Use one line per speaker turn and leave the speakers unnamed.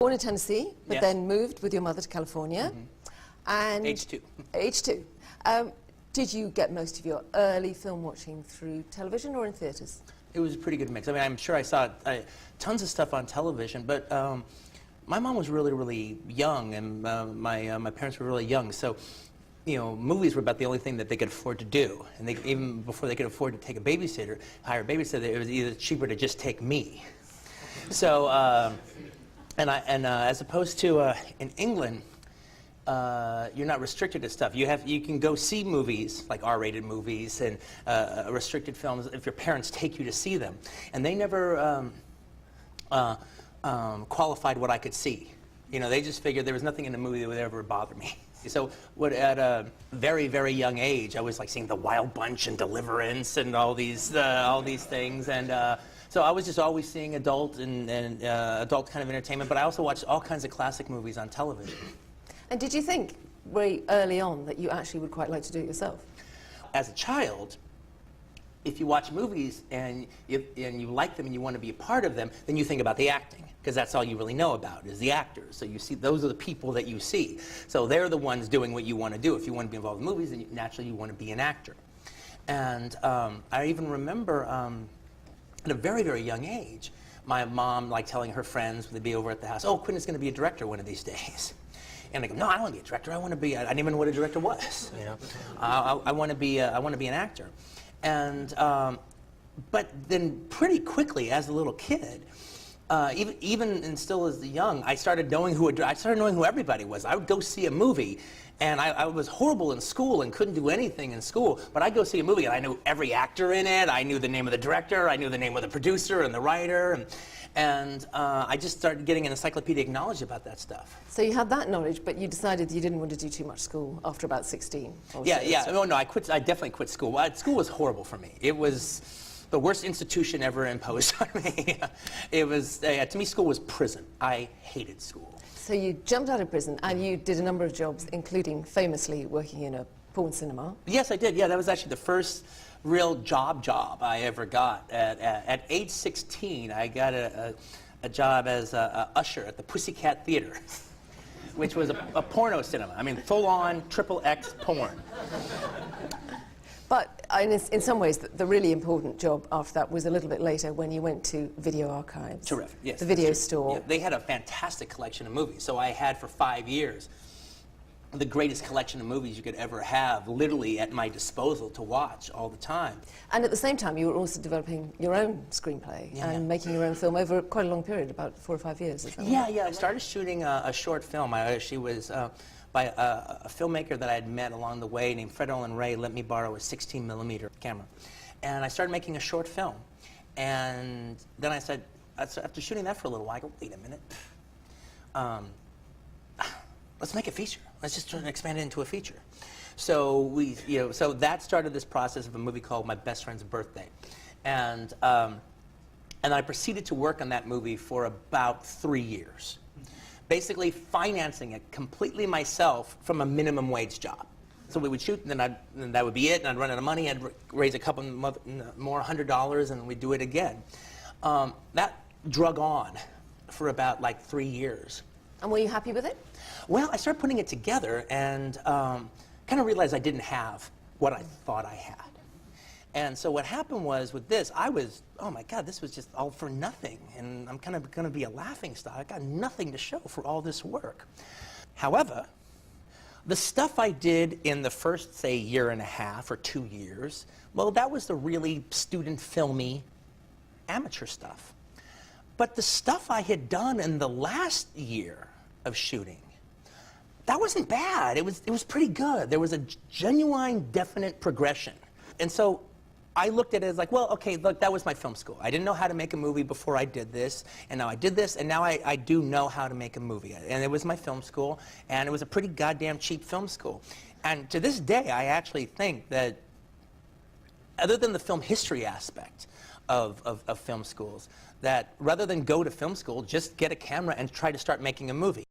Born in Tennessee, but
Yes.
then moved with your mother to California. And
Age 2.
Age 2. Did you get most of your early film watching through television or in theatres?
It was a pretty good mix. I mean, I'm sure I saw tons of stuff on television, but my mom was really, really young, and my parents were really young, so you know, movies were about the only thing that they could afford to do. And they, even before they could afford to take a babysitter, hire a babysitter, it was either cheaper to just take me. So, as opposed to in England, you're not restricted to stuff. You can go see movies, like R-rated movies and restricted films, if your parents take you to see them. And they never qualified what I could see. You know, they just figured there was nothing in the movie that would ever bother me. So at a very, very young age, I was like seeing The Wild Bunch and Deliverance and all these things. And so I was just always seeing adult and adult kind of entertainment, but I also watched all kinds of classic movies on television.
And did you think very early on that you actually would quite like to do it yourself?
As a child, if you watch movies and you like them and you want to be a part of them, then you think about the acting, because that's all you really know about is the actors. So you see, those are the people that you see. So they're the ones doing what you want to do. If you want to be involved in movies, then naturally you want to be an actor. And I even remember at a very, very young age, my mom like telling her friends when they'd be over at the house, "Oh, Quinn is going to be a director one of these days." And I go, "No, I don't want to be a director. I want to be." I didn't even know what a director was. You know, I want to be an actor. And but then pretty quickly, as a little kid, even and still as young, I started knowing who everybody was. I would go see a movie, and I was horrible in school and couldn't do anything in school. But I'd go see a movie, and I knew every actor in it. I knew the name of the director. I knew the name of the producer and the writer. And I just started getting an encyclopedic knowledge about that stuff.
So you had that knowledge, but you decided you didn't want to do too much school after about 16.
Yeah. Oh no, I definitely quit school. Well, school was horrible for me. It was the worst institution ever imposed on me. It was, to me, school was prison. I hated school.
So you jumped out of prison and you did a number of jobs, including famously working in a porn cinema.
Yes, I did. Yeah, that was actually the first real job I ever got. At age 16, I got a job as a usher at the Pussycat Theater, which was a porno cinema. I mean, full-on XXX porn.
But in some ways, the really important job after that was a little bit later when you went to Video Archives.
Terrific, yes.
The video store.
Yeah, they had a fantastic collection of movies. So I had for 5 years the greatest collection of movies you could ever have, literally at my disposal to watch all the time. And
at the same time, you were also developing your own screenplay and making your own film over quite a long period, about 4 or 5 years. Is that right?
Yeah. I started shooting a short film. She was by a filmmaker that I had met along the way named Fred Olin Ray let me borrow a 16mm camera. And I started making a short film. And then I said, after shooting that for a little while, I go, wait a minute. Let's make a feature. Let's just try to expand it into a feature. So so that started this process of a movie called My Best Friend's Birthday. And I proceeded to work on that movie for about 3 years. Basically financing it completely myself from a minimum wage job. So we would shoot, and then that would be it, and I'd run out of money, I'd raise a couple more $100, and we'd do it again. That drug on for about like 3 years.
And were you happy with it?
Well, I started putting it together and kind of realized I didn't have what I thought I had. And so what happened was with this, I was, oh my God, this was just all for nothing. And I'm kind of going to be a laughingstock. I got nothing to show for all this work. However, the stuff I did in the first, say, year and a half or 2 years, well, that was the really student filmy amateur stuff. But the stuff I had done in the last year of shooting, that wasn't bad. It was pretty good. There was a genuine, definite progression. And so I looked at it as like, well, okay, look, that was my film school. I didn't know how to make a movie before I did this, and now I did this, and now I do know how to make a movie. And it was my film school, and it was a pretty goddamn cheap film school. And to this day, I actually think that, other than the film history aspect of film schools, that rather than go to film school, just get a camera and try to start making a movie.